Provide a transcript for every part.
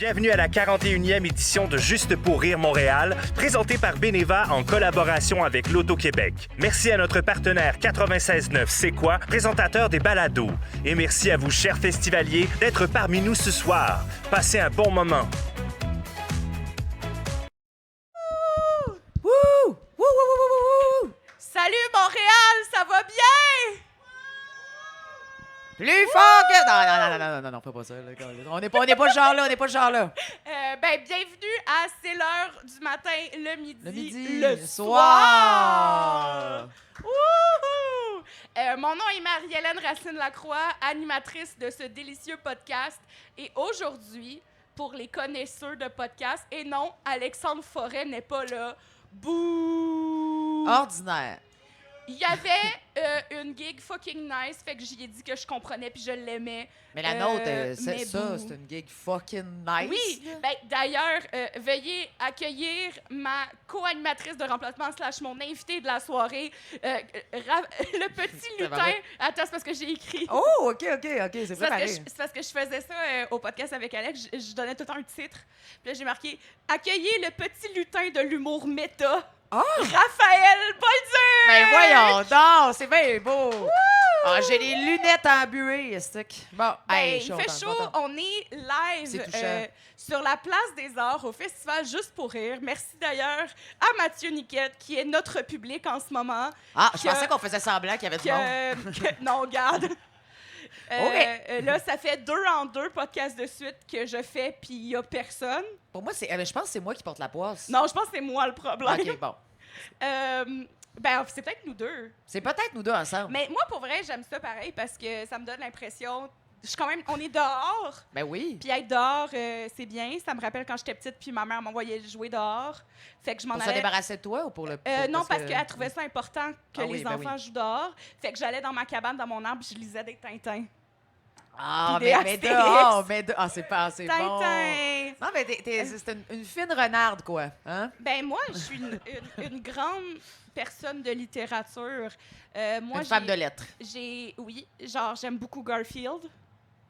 Bienvenue à la 41e édition de Juste pour rire Montréal, présentée par Beneva en collaboration avec l'Auto-Québec. Merci à notre partenaire 96.9 C'est quoi, présentateur des balados. Et merci à vous, chers festivaliers, d'être parmi nous ce soir. Passez un bon moment. Salut Montréal, ça va bien? Plus fort que... Non, fais pas ça. Là. On n'est pas ce genre-là, Bienvenue à C'est l'heure du matin, le midi, le soir. Wouhou! Mon nom est Marie-Hélène Racine-Lacroix, animatrice de ce délicieux podcast. Et aujourd'hui, pour les connaisseurs de podcasts, et non, Alexandre Forêt n'est pas là. Bouh! Ordinaire. Il y avait une gig fucking nice, fait que j'y ai dit que je comprenais puis je l'aimais. Mais la nôtre, mais c'est une gig fucking nice. Oui, d'ailleurs, veuillez accueillir ma co-animatrice de remplacement / mon invité de la soirée, le petit lutin. Attends, c'est parce que j'ai écrit. Oh, OK, c'est préparé. C'est parce que je faisais ça au podcast avec Alex. Je donnais tout le temps un titre. Puis là, j'ai marqué « Accueillez le petit lutin de l'humour méta ». Oh! Raphaël Bolduc! Ben voyons donc, c'est bien beau. Ah, j'ai les lunettes embuées, stick. Bon, Il chaud, fait chaud, on est live sur la Place des Arts au Festival Juste pour rire. Merci d'ailleurs à Mathieu Niquette, qui est notre public en ce moment. Ah, je pensais qu'on faisait semblant qu'il y avait du monde. Non, garde. OK. Là, ça fait 2 en 2 podcasts de suite que je fais, puis il n'y a personne. Pour moi, je pense que c'est moi qui porte la poisse. Non, je pense que c'est moi le problème. OK, bon. C'est peut-être nous deux. C'est peut-être nous deux ensemble. Mais moi, pour vrai, j'aime ça pareil parce que ça me donne l'impression... on est dehors. Ben oui. Puis être dehors, c'est bien. Ça me rappelle quand j'étais petite, puis ma mère m'envoyait jouer dehors. Fait que je m'en allais... Pour se débarrasser de toi ou pour le... non, parce qu'elle trouvait ça important que les ben enfants jouent dehors. Fait que j'allais dans ma cabane, dans mon arbre, puis je lisais des Tintins. Ah, Des mais c'est pas assez bon. Tintin! Non, mais c'est une fine renarde, quoi. Hein? Ben moi, je suis une grande personne de littérature. Moi, une femme de lettres. Oui, j'aime beaucoup Garfield.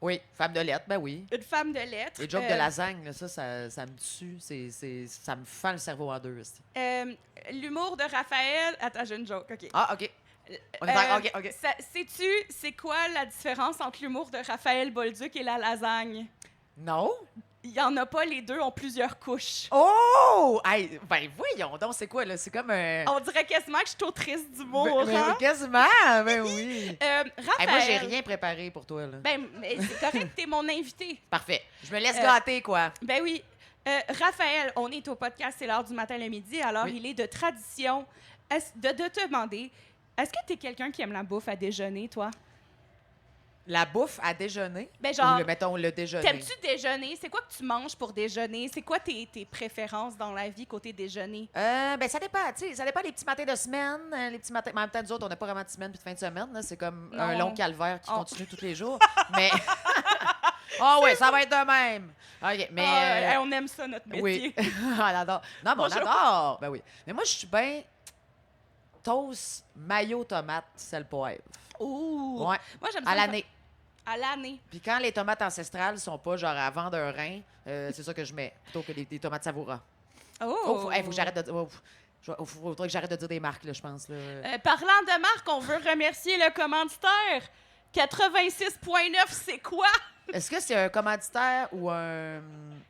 Oui, femme de lettres, ben oui. Une femme de lettres. Les jokes de lasagne, là, ça me tue. Ça me fend le cerveau en deux. L'humour de Raphaël... Attends, j'ai une joke, OK. Ah, OK. On est OK. Sais-tu, c'est quoi la différence entre l'humour de Raphaël Bolduc et la lasagne? Non? Il n'y en a pas, les deux ont plusieurs couches. Oh! Hey, ben voyons donc, c'est quoi, là? C'est comme un... On dirait quasiment que je suis autrice d'humour, Ben, quasiment, ben oui. Raphaël... Hey, moi, j'ai rien préparé pour toi, là. Ben, c'est correct, t'es mon invité. Parfait. Je me laisse gâter, quoi. Ben oui. Raphaël, on est au podcast C'est l'heure du matin le midi, alors Oui. il est de tradition de te demander, est-ce que t'es quelqu'un qui aime la bouffe à déjeuner, toi? La bouffe à déjeuner? Ben genre, mettons, le déjeuner. t'aimes-tu déjeuner? C'est quoi que tu manges pour déjeuner? C'est quoi tes préférences dans la vie côté déjeuner? Ben ça dépend, tu sais, ça dépend des petits matins de semaine, les petits matins. Mais en même temps, nous autres, on n'a pas vraiment de semaine puis de fin de semaine, là, c'est comme un long calvaire qui continue tous les jours. Mais oui, ça va être de même. OK, mais on aime ça notre métier. oui, on adore. Non, mais on adore. Ben oui. Mais moi, je suis bien toast, mayo, tomate, sel, poivre. Ouh! Ouais. Moi, j'aime ça. À l'année. À l'année. Puis quand les tomates ancestrales sont pas genre avant d'un rein, c'est ça que je mets plutôt que des tomates savoura. Oh! Faut que j'arrête de dire. Faudrait que j'arrête de dire des marques, là, je pense. Là. Parlant de marque, on veut remercier le commanditaire. 86.9, c'est quoi? Est-ce que c'est un commanditaire ou un.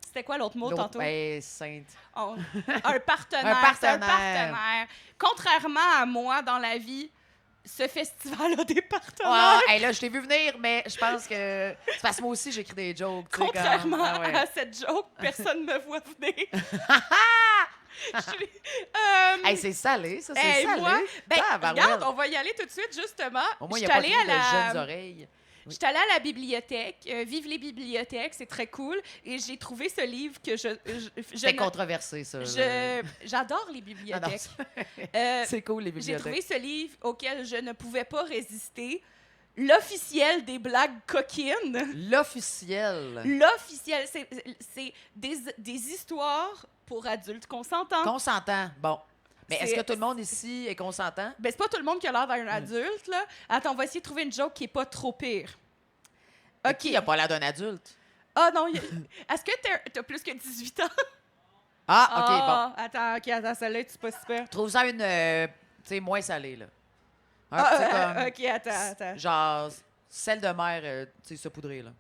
C'était quoi l'autre mot tantôt? Sainte. Un partenaire. Un partenaire. C'est un partenaire. Contrairement à moi dans la vie, ce festival a des partenaires. Hey, là, je t'ai vu venir, mais je pense que. C'est parce que moi aussi, j'écris des jokes. Contrairement à cette joke, personne ne me voit venir. Hey, c'est salé, ça, c'est salé. Moi, regarde, on va y aller tout de suite, justement. Au moins, il n'y a pas de jeunes oreilles. Je suis allée à la bibliothèque. Vive les bibliothèques, c'est très cool. Et j'ai trouvé ce livre que C'est controversé, ça. J'adore les bibliothèques. C'est cool, les bibliothèques. J'ai trouvé ce livre auquel je ne pouvais pas résister. L'officiel des blagues coquines. L'officiel. L'officiel, c'est des histoires pour adultes consentants. Consentants, bon. Mais est-ce que tout le monde ici est consentant? Ben, c'est pas tout le monde qui a l'air d'un adulte, là. Attends, on va essayer de trouver une joke qui est pas trop pire. OK. Qui a pas l'air d'un adulte? Ah non, est-ce que t'as plus que 18 ans? Ah, OK, bon. Attends, celle-là, tu pas super. Trouve ça une, tu sais, moins salée, là. Tu sais, comme, OK, attends. genre, sel de mer, tu sais, saupoudré, là.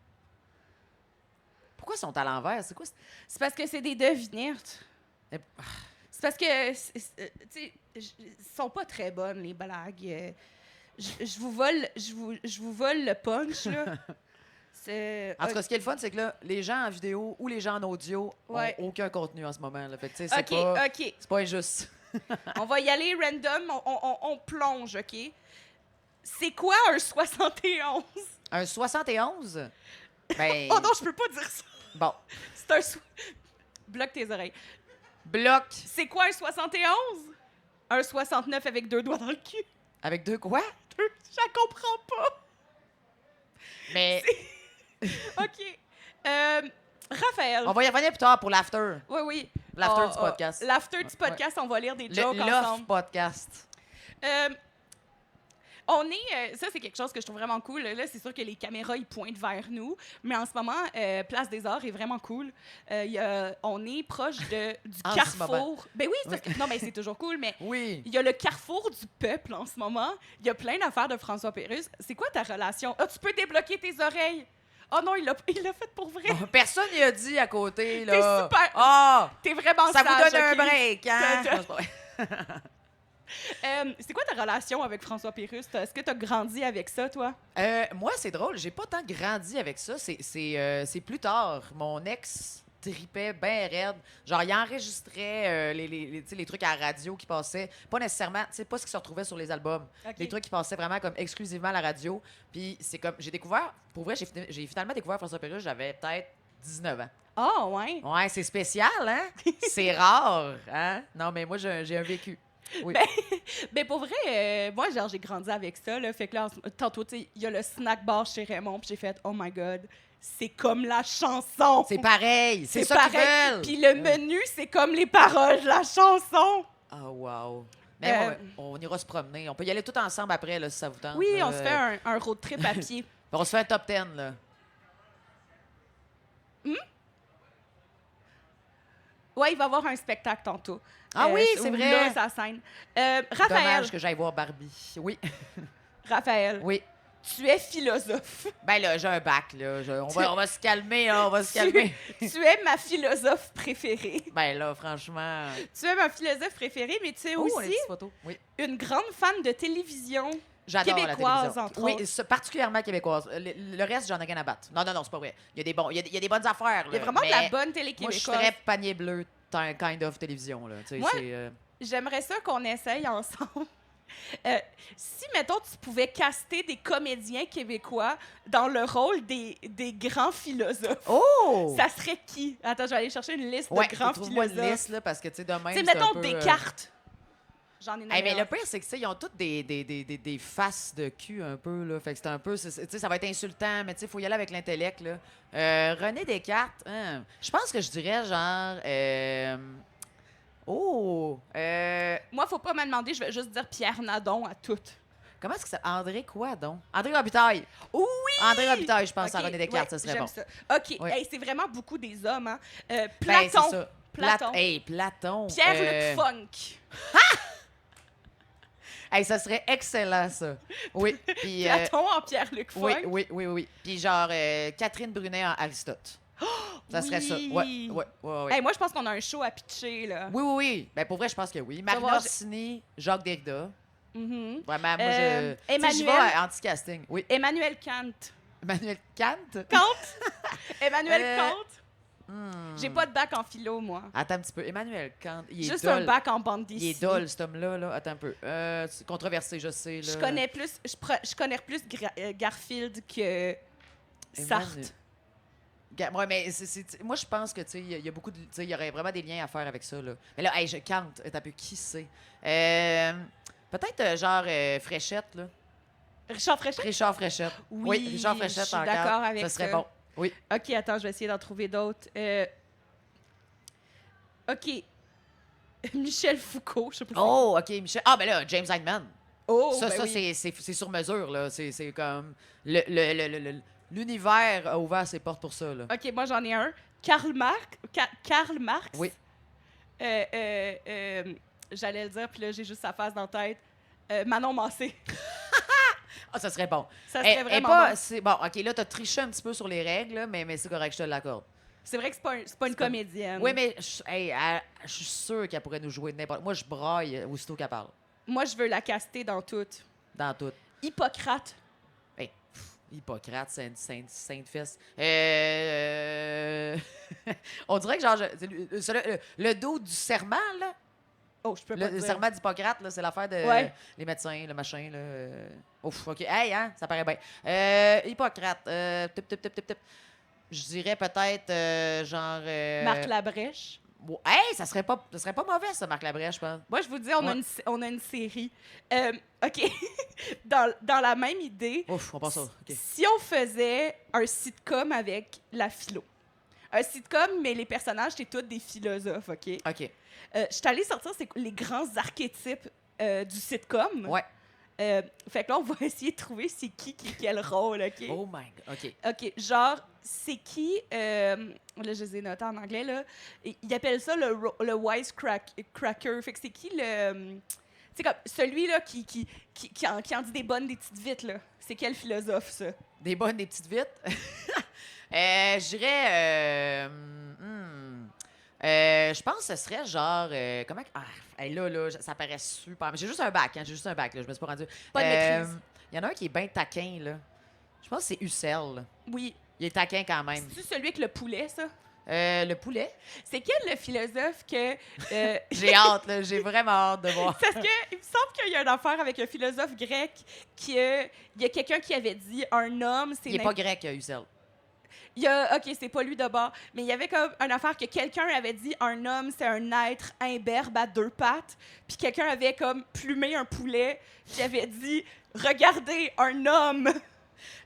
Pourquoi ils sont à l'envers? C'est quoi? C'est parce que c'est des devinettes. Eh, C'est parce que, tu sais, sont pas très bonnes, les blagues. Je vous vole le punch, là. En tout cas, ce qui est le fun, c'est que là, les gens en vidéo ou les gens en audio Ouais. ont aucun contenu en ce moment. Là. Fait que, tu sais, OK. c'est pas injuste. On va y aller random, on plonge, OK? C'est quoi un 71? Un 71? Ben, Oh non, je peux pas dire ça. bon. C'est un... Bloque tes oreilles. Bloc C'est quoi un 71? Un 69 avec 2 doigts dans le cul. avec 2 quoi? Je la comprends pas. Mais OK. Raphaël. on va y revenir plus tard pour l'after. Oui. L'after du podcast. L'after du podcast, on va lire des jokes L'off ensemble. podcast. On est... ça, c'est quelque chose que je trouve vraiment cool. Là, c'est sûr que les caméras, ils pointent vers nous. Mais en ce moment, Place des Arts est vraiment cool. On est proche du En ce carrefour. moment. Ben oui, c'est parce que... Non, mais c'est toujours cool, mais... Oui. Il y a le carrefour du peuple en ce moment. Il y a plein d'affaires de François Pérusse. C'est quoi ta relation? Ah, tu peux débloquer tes oreilles. Oh non, il l'a fait pour vrai. Personne n'y a dit à côté, là. T'es super- Ah! T'es vraiment Ça vous sage, donne un OK? break, hein? T'as- Non, c'est pas vrai. C'est quoi ta relation avec François Pérusse? Est-ce que tu as grandi avec ça, toi? Moi, c'est drôle. J'ai pas tant grandi avec ça. C'est plus tard. Mon ex tripait bien raide. Genre, il enregistrait tu sais, les trucs à la radio qui passaient. Pas nécessairement, tu sais, pas ce qui se retrouvait sur les albums. OK. Les trucs qui passaient vraiment comme exclusivement à la radio. Puis c'est comme, j'ai découvert, pour vrai, j'ai finalement découvert François Pérusse, j'avais peut-être 19 ans. Ah, ouais. Ouais, c'est spécial, hein? C'est rare, hein? Non, mais moi, j'ai un vécu. Oui. Ben pour vrai, moi, genre, j'ai grandi avec ça, là. Fait que là, tantôt, tu sais, il y a le snack bar chez Raymond, puis j'ai fait « Oh my God, c'est comme la chanson! » C'est pareil, c'est ça qu'ils pareil. veulent. Puis le menu, c'est comme les paroles de la chanson! Ah, wow. Mais on ira se promener. On peut y aller tout ensemble après, là, si ça vous tente. Oui, on se fait un road trip à pied. On se fait un top 10, là. Ouais, il va y avoir un spectacle tantôt. Ah oui, c'est où vrai. Là, ça scène. Raphaël, Dommage que j'aille voir Barbie. Oui, Raphaël, oui. tu es philosophe. Ben là, j'ai un bac, là. On va se calmer, hein, on va se calmer. Tu es ma philosophe préférée. Ben là, franchement... Tu es ma philosophe préférée, mais tu es Oh, les aussi petites photos. Oui. une grande fan de télévision. J'adore la Québécoise, télévision. entre oui, autres. particulièrement québécoise. Le reste, j'en ai rien à battre. Non, c'est pas vrai. Il y a des bonnes affaires, là. Il y a vraiment de la mais bonne télé moi, je suis québécoise. très panier bleu, kind of télévision, là. Tu sais, Moi, c'est... J'aimerais ça qu'on essaye ensemble. Si, mettons, tu pouvais caster des comédiens québécois dans le rôle des grands philosophes, Oh! ça serait qui? Attends, je vais aller chercher une liste Ouais, de grands trouve-moi philosophes. une liste, là, parce que, tu sais, demain, Tu sais, c'est un mettons peu, Descartes. J'en ai nommé mais un. le pire, c'est que, tu sais, ils ont toutes des faces de cul, un peu, là. Fait que c'est un peu... Tu sais, ça va être insultant, mais tu sais, il faut y aller avec l'intellect, là. René Descartes, je pense que je dirais, genre... Moi, faut pas me demander, je vais juste dire Pierre Nadon à toutes. Comment est-ce que ça... André quoi, donc? André Robitaille. Oui! André Robitaille, je pense, à Ok, René Descartes, ouais, ça serait j'aime bon. ça. OK, Oui. hey, c'est vraiment beaucoup des hommes, hein. Ben, Platon. c'est ça. Platon. Hey, Platon. Pierre-Luc Funk. Hey, ça serait excellent, ça. Oui. Puis, Platon en Pierre-Luc oui, Funk. oui. Puis genre, Catherine Brunet en Aristote. Ça serait ça. Ouais. Hey, moi, je pense qu'on a un show à pitcher, là. Oui. Ben, pour vrai, je pense que oui. Marine voir, Orsini, Jacques Derrida. Mhm. Vraiment, moi, je... Emmanuel- Je vais à anti-casting. Oui. Emmanuel Kant. Emmanuel Kant? Kant? Emmanuel Euh, Kant? J'ai pas de bac en philo, moi. Attends un petit peu. Emmanuel Kant, il est Juste dole. un bac en bande Il est dessinée. dole, cet homme-là. Là. Attends un peu. C'est controversé, je sais. Là. Je connais plus, je connais plus Garfield que Sartre. Ouais, mais moi, je pense que, tu sais, il y a beaucoup de... Tu sais, il y aurait vraiment des liens à faire avec ça, là. Mais là, hey, je cante. Un peu, qui c'est? Peut-être, genre, Fréchette, là. Richard Fréchette? Richard Fréchette. Oui, Richard Fréchette je suis encore. d'accord avec ça. serait ça. bon. Oui. OK, attends, je vais essayer d'en trouver d'autres. OK. Michel Foucault, je sais pas. Oh, OK, Michel. Ah, ben là, James Hyndman. Oh, ça, ben oui. c'est sur mesure, là. C'est comme l'univers a ouvert ses portes pour ça, là. OK, moi, j'en ai un. Karl Marx. Oui. J'allais le dire, puis là, j'ai juste sa face dans la tête. Manon Massé. Ah, ça serait bon. Ça serait Elle- vraiment pas, bon. c'est bon, OK, là, t'as triché un petit peu sur les règles, là, mais c'est correct, je te l'accorde. C'est vrai que c'est pas une comédienne. Oui, mais je suis sûre qu'elle pourrait nous jouer de n'importe... Moi, je braille aussitôt qu'elle parle, Moi, je veux la caster dans tout. dans tout. Hippocrate. Hey, Hippocrate, sainte fesse. On dirait que genre, le dos du serment, là, Oh, je peux pas le dire. serment d'Hippocrate, là, c'est l'affaire de les médecins, le machin, là. Ouf, OK. Hey, hein, ça paraît bien. Hippocrate, tip. Je dirais peut-être, genre... Marc Labrèche. Hey, ça serait pas mauvais, ça, Marc Labrèche, je pense. Moi, je vous dis, on a une série. OK. dans la même idée, Ouf, on passe ça. OK. si on faisait un sitcom avec la philo. Un sitcom, mais les personnages, c'est tous des philosophes, OK? OK. Je suis allée sortir les grands archétypes du sitcom. Ouais. Fait que là, on va essayer de trouver c'est qui quel rôle, OK? Oh my God. OK. OK, genre, c'est qui... là, je les ai notés en anglais, là. Ils appellent ça le wisecracker. Fait que c'est qui le... C'est comme celui-là qui en dit des bonnes, des petites vites, là. C'est quel philosophe, ça? Des bonnes, des petites vites. Je dirais... je pense que ce serait genre... comment... Ah, hey, là, ça paraît super... J'ai juste un bac, hein. J'ai juste un bac, là. Je me suis pas rendu... Pas de maîtrise. Il y en a un qui est bien taquin, là. Je pense que c'est Hussel, là. Oui. Il est taquin quand même. C'est-tu celui avec le poulet, ça? Le poulet. C'est quel le philosophe que... J'ai hâte, là. J'ai vraiment hâte de voir. Parce que il me semble qu'il y a une affaire avec un philosophe grec il y a quelqu'un qui avait dit un homme, c'est... Il est pas grec, Hussel. OK, c'est pas lui de bord, mais il y avait comme une affaire que quelqu'un avait dit un homme, c'est un être imberbe à deux pattes, puis quelqu'un avait comme plumé un poulet, qui avait dit regardez un homme.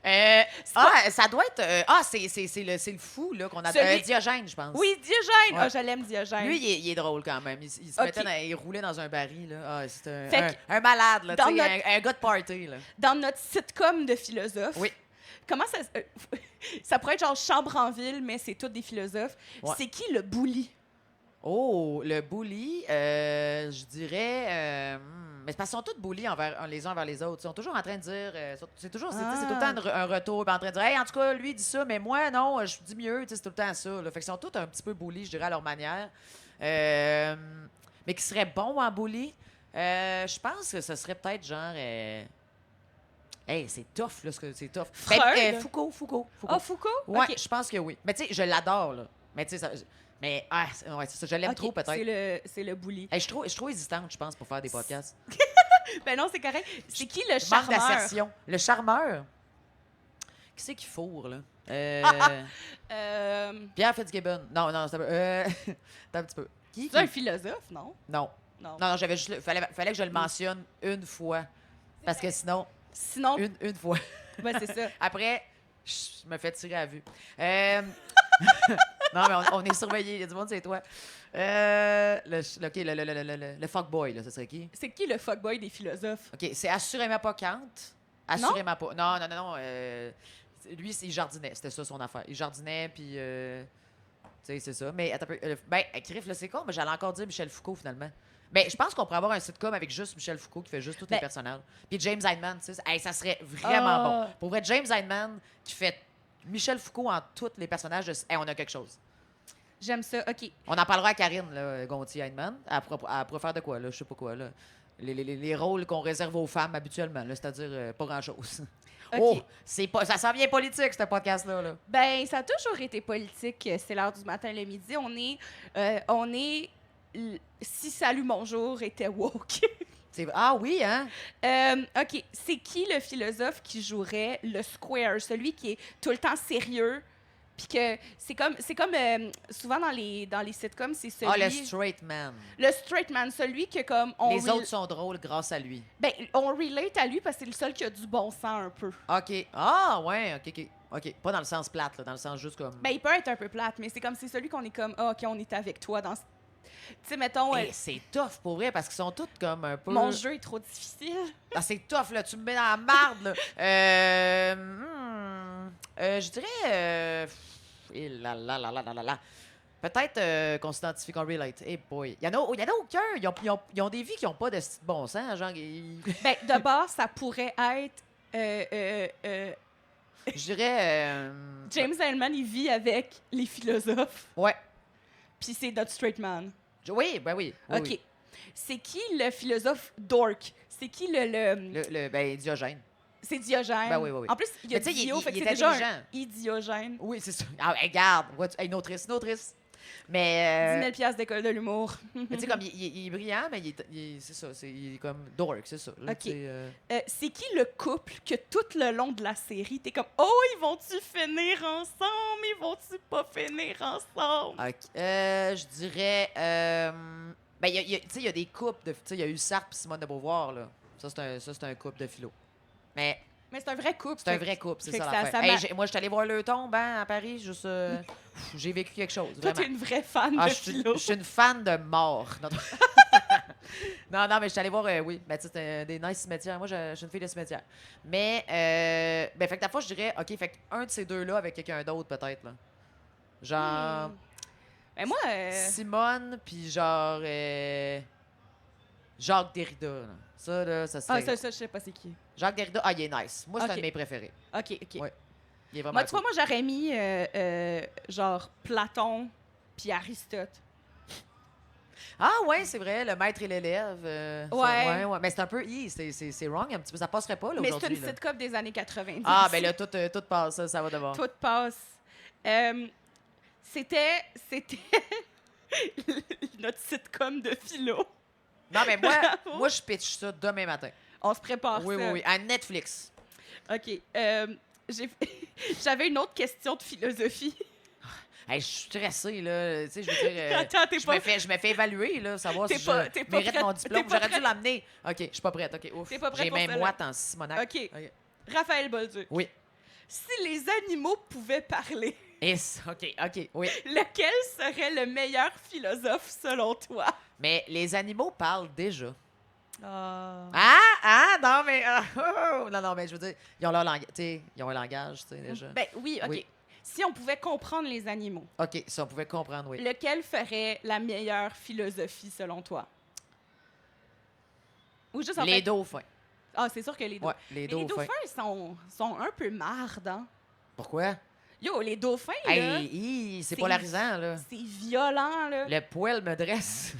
Ça doit être... c'est le fou, là, qu'on a... Diogène, je pense. Oui, Diogène. Ouais. Ah, je l'aime Diogène. Lui, il est drôle quand même. Il se Ok. mettait il roulait dans un baril. Là. Ah, c'est Fait un malade, là, dans tu sais, notre- un gars de party. Là. Dans notre sitcom de philosophes. Oui. Comment ça ça pourrait être genre Chambre en ville, mais c'est tous des philosophes. Ouais. C'est qui le bully? Oh, le bully, je dirais... mais c'est parce qu'ils sont tous bullies les uns envers les autres. Ils sont toujours en train de dire... c'est toujours c'est tout le temps un retour. En train de dire, hey, en tout cas, lui, il dit ça, mais moi, non, je dis mieux. C'est tout le temps ça. Là. Fait qu'ils sont tous un petit peu bullies, je dirais, à leur manière. Mais qui seraient bons en bully, je pense que ce serait peut-être genre... Hey, c'est tough, là, c'est tough. Freud? Foucault. Ah, Foucault? Ouais, Ok. je pense que oui. Mais tu sais, je l'adore, là. Mais tu sais, mais ouais, c'est ça, je l'aime Ok, trop, peut-être. C'est le bully. Hey, je suis trop hésitante, je pense, pour faire des podcasts. Ben non, c'est correct. C'est qui le Manque charmeur? d'assertion. Le charmeur. Qui c'est qui fourre, là? Pierre Fitzgibbon. Non, c'est un petit peu. Qui? C'est un philosophe, non? Non. Non. Non, j'avais juste... Fallait que je le mentionne une fois. Parce que sinon, Sinon, une fois. ben c'est ça. Après, je me fais tirer à vue. Non, mais on est surveillés. Il y a du monde, c'est toi. Le fuckboy, là, ce serait qui? C'est qui le fuckboy des philosophes? OK, c'est assurément pas Kant. Assurément pas. Non. Lui, il jardinait. C'était ça, son affaire. Il jardinait, puis... tu sais, c'est ça. Mais attends un peu. Criff, là, c'est con, mais j'allais encore dire Michel Foucault, finalement. Mais je pense qu'on pourrait avoir un sitcom avec juste Michel Foucault qui fait juste tous les personnages. Puis James Hyndman, tu sais, hey, ça serait vraiment bon. Pour vrai, James Hyndman qui fait Michel Foucault en tous les personnages, hey, on a quelque chose. J'aime ça. OK. On en parlera à Karine, là, Gontier-Hyndman. Elle pourrait faire de quoi, là? Je sais pas quoi, là. Les rôles qu'on réserve aux femmes habituellement, là, c'est-à-dire pas grand-chose. OK. Oh, ça s'en vient politique, ce podcast-là. Là. Ben, ça a toujours été politique. C'est l'heure du matin, le midi. On est si Salut Bonjour était woke. Ah oui, hein? OK. C'est qui le philosophe qui jouerait le square? Celui qui est tout le temps sérieux. Puis que c'est comme souvent dans les sitcoms, c'est celui... Ah, le straight man. Le straight man, celui que comme... Les autres sont drôles grâce à lui. Ben, on relate à lui parce que c'est le seul qui a du bon sens un peu. OK. Ah, ouais, OK. Pas dans le sens plate, là, dans le sens juste comme... Ben, il peut être un peu plate, mais c'est celui qu'on est comme, ah, OK, on est avec toi dans... Tu sais, mettons... c'est tough, pour vrai, parce qu'ils sont tous comme un peu... Mon jeu est trop difficile. Ah, c'est tough, là. Tu me mets dans la marde, là. Je dirais... Peut-être qu'on s'identifie, qu'on relate. Hey boy. Il y en a aucun. Ils ont des vies qui n'ont pas de style bon sens. Genre, Ben, de base, ça pourrait être... je dirais... James Hellman, il vit avec les philosophes, Ouais. puis c'est notre straight man. Oui, ben oui. Oui, OK. oui. C'est qui le philosophe dork? C'est qui Ben, Diogène. C'est Diogène. Ben oui, oui, oui. En plus, il y a Mais tu sais, Dio, fait que il c'est est déjà un intelligent. idiogène. Oui, c'est ça. Ah, regarde. Une autrice. Mais... 10 000 piastres d'école de l'humour. mais tu sais, comme il est brillant, mais c'est ça. Il est comme dork, c'est ça. Là, OK. tu sais, C'est qui le couple que tout le long de la série, t'es comme « Oh, ils vont-tu finir ensemble? Ils vont-tu pas finir ensemble? OK. Je dirais... ben, tu sais, il y a des couples de... Tu sais, il y a eu Sartre et Simone de Beauvoir, là. Ça, c'est un couple de philo. Mais... » Mais c'est un vrai couple. C'est un vrai couple, c'est fait ça que l'affaire. ça Hey, m'a- moi, je suis allée voir le tombe à Paris, juste... j'ai vécu quelque chose, Toi, vraiment. t'es une vraie fan Ah, de je suis philo. une fan de mort. Non, mais je suis allée voir, oui. Ben, tu sais, c'était des nice cimetières. Moi, je suis une fille de cimetière. Mais, ben, fait que la fois, je dirais, OK, fait un de ces deux-là avec quelqu'un d'autre, peut-être, là. Genre, Mais moi, Simone, puis genre, Jacques Derrida, là. Ça, là, ça serait... ça, je sais pas c'est qui. Jacques Derrida, il est nice. Moi, c'est un Ok. de mes préférés. OK, OK. Ouais. Il est vraiment Moi, tu vois, cool. moi, j'aurais mis genre Platon puis Aristote. Ah ouais, c'est vrai, le maître et l'élève. Ouais. Ouais. Mais c'est un peu... c'est wrong un petit peu. Ça passerait pas, là, Mais c'est aujourd'hui. une là. sitcom des années 90. Ah, ben là, tout passe, ça va devoir. Tout passe. C'était notre sitcom de philo. Non, mais Bravo. moi, je pitch ça demain matin. On se prépare Oui, ça. oui, oui. À Netflix. OK. J'avais une autre question de philosophie. Hey, je suis stressée, là. Tu sais, je veux dire... Attends, t'es pas... je me fais évaluer, là, savoir T'es si pas- je t'es pas mérite prête- mon t'es diplôme. pas J'aurais dû prête. l'amener. OK, je suis pas prête. OK, ouf. T'es pas prête J'ai pour même celle-là. moite en Simonac. OK. Raphaël Bolduc. Oui. Si les animaux pouvaient parler, OK, oui. lequel serait le meilleur philosophe selon toi? Mais les animaux parlent déjà. Ah. Non, mais... non, mais je veux dire, ils ont leur langage, tu sais, ils ont un langage, tu sais, déjà. Ben oui, OK. Oui. Si on pouvait comprendre les animaux, OK, si on pouvait comprendre, oui. lequel ferait la meilleure philosophie selon toi? Ou juste en Les fait... dauphins. Ah, c'est sûr que les dauphins. Ouais, les Mais dauphins. les dauphins sont un peu mardes, hein? Pourquoi? Yo, les dauphins, là, Hey, c'est c'est- polarisant, là. c'est violent, là. Le poil me dresse.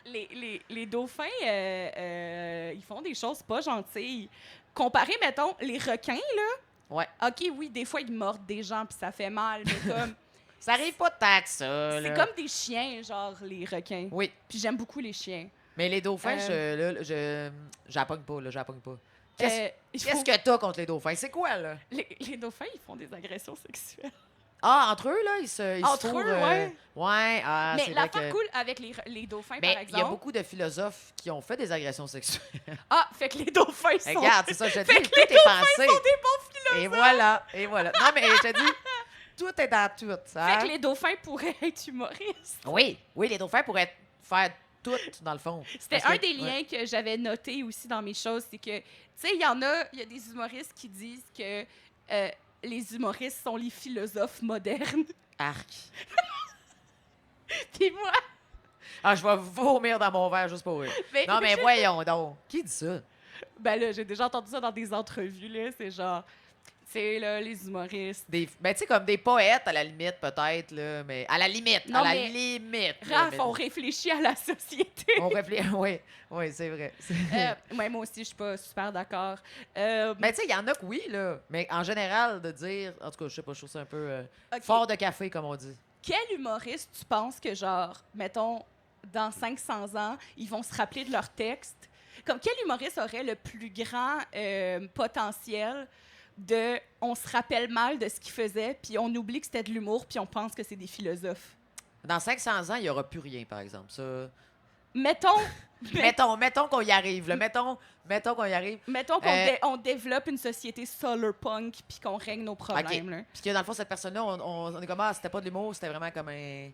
Les dauphins, ils font des choses pas gentilles. Comparé, mettons, les requins, là, Ouais. OK, oui, des fois, ils mordent des gens puis ça fait mal, mais comme... Ça arrive pas tant que ça, c'est là. comme des chiens, genre, les requins. Oui, Puis j'aime beaucoup les chiens. mais les dauphins, j'appogne pas, là, j'appogne pas. Il faut- Qu'est-ce que t'as contre les dauphins? C'est quoi, là? les dauphins, ils font des agressions sexuelles. Ah, entre eux, là, ils se Entre fourrent, eux, ouais. Ouais, Mais c'est vrai l'affaire que... cool avec les dauphins, Mais par il y a exemple... beaucoup de philosophes qui ont fait des agressions sexuelles. Ah, fait que les dauphins sont... Regarde, c'est ça, je te Fait dis, que tout les est pensé. sont des bons philosophes. Et voilà. Non, mais je te dis, tout est dans tout. Hein? Fait que les dauphins pourraient être humoristes. Oui, les dauphins pourraient faire tout, dans le fond. C'était Parce un que- des liens que j'avais noté aussi dans mes choses, c'est que, tu sais, il y a des humoristes qui disent que les humoristes sont les philosophes modernes. Arc. Puis moi, Ah, je vais vomir dans mon verre juste pour eux. Non, mais voyons donc. Qui dit ça? ben là, j'ai déjà entendu ça dans des entrevues, là, c'est genre, tu sais, là, les humoristes. Ben, tu sais, comme des poètes, à la limite, peut-être, là, mais à la limite, Non, à la mais- limite. là, Raph, mais- on réfléchit à la société. On réfléchit, oui, c'est vrai. Ouais, moi aussi, je suis pas super d'accord. Mais tu sais, il y en a que oui, là, mais en général, de dire, en tout cas, je sais pas, je trouve ça un peu OK. fort de café, comme on dit. Quel humoriste tu penses que, genre, mettons, dans 500 ans, ils vont se rappeler de leur texte? Comme quel humoriste aurait le plus grand potentiel de on se rappelle mal de ce qu'ils faisaient, puis on oublie que c'était de l'humour, puis on pense que c'est des philosophes? Dans 500 ans, il n'y aura plus rien, par exemple. Ça... Mettons, Mettons qu'on y arrive, là. Mettons qu'on y arrive. mettons qu'on on développe une société solarpunk, puis qu'on règle nos problèmes. Là. Puis que dans le fond, cette personne-là, on est comme, ah, c'était pas de l'humour, c'était vraiment comme Tu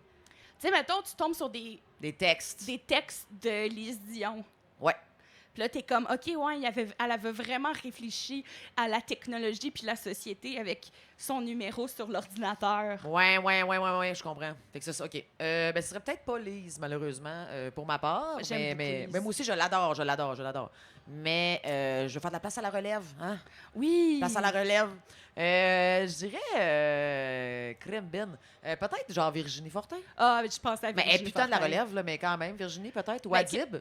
sais, mettons, tu tombes sur des des textes. textes de Lise Dion. Ouais. Puis là, t'es comme, OK, ouais, elle avait vraiment réfléchi à la technologie puis la société avec son numéro sur l'ordinateur. Ouais, je comprends. Fait que c'est ça, OK. Ce serait peut-être pas Lise, malheureusement, pour ma part. J'aime beaucoup Mais Lise. moi aussi, je l'adore. Mais je vais faire de la place à la relève, hein? Oui. Place à la relève. Je dirais Crème Bin. Peut-être genre Virginie Fortin. Ah, mais je pense à Mais elle est Virginie putain de la Fortin. relève, là, mais quand même, Virginie, peut-être. Ou Ben, Adib.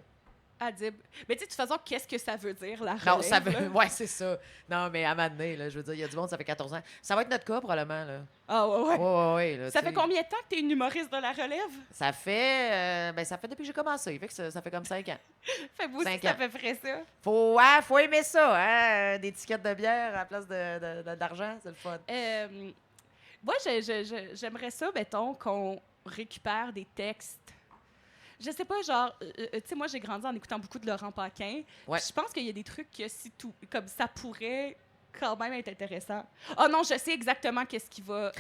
Adib. Mais tu sais, de toute façon, qu'est-ce que ça veut dire, la relève? Non, ça veut. là? Ouais, c'est ça. Non, mais à un moment donné, là, je veux dire, il y a du monde, ça fait 14 ans. Ça va être notre cas, probablement, là. Ah, ouais. Ouais, là, Ça tu fait sais. combien de temps que t'es une humoriste de la relève? Ça fait. Ça fait depuis que j'ai commencé. Fait que ça fait comme 5 ans. Fait vous aussi, 5 ça ans. fait vrai ça. Faut aimer ça, hein? Des tickets de bière à la place d'argent, c'est le fun. Moi, j'aimerais ça, mettons, qu'on récupère des textes. Je sais pas, genre, tu sais, moi, j'ai grandi en écoutant beaucoup de Laurent Paquin. Ouais. Je pense qu'il y a des trucs que si tout, comme ça pourrait quand même être intéressant. Oh non, je sais exactement qu'est-ce qui va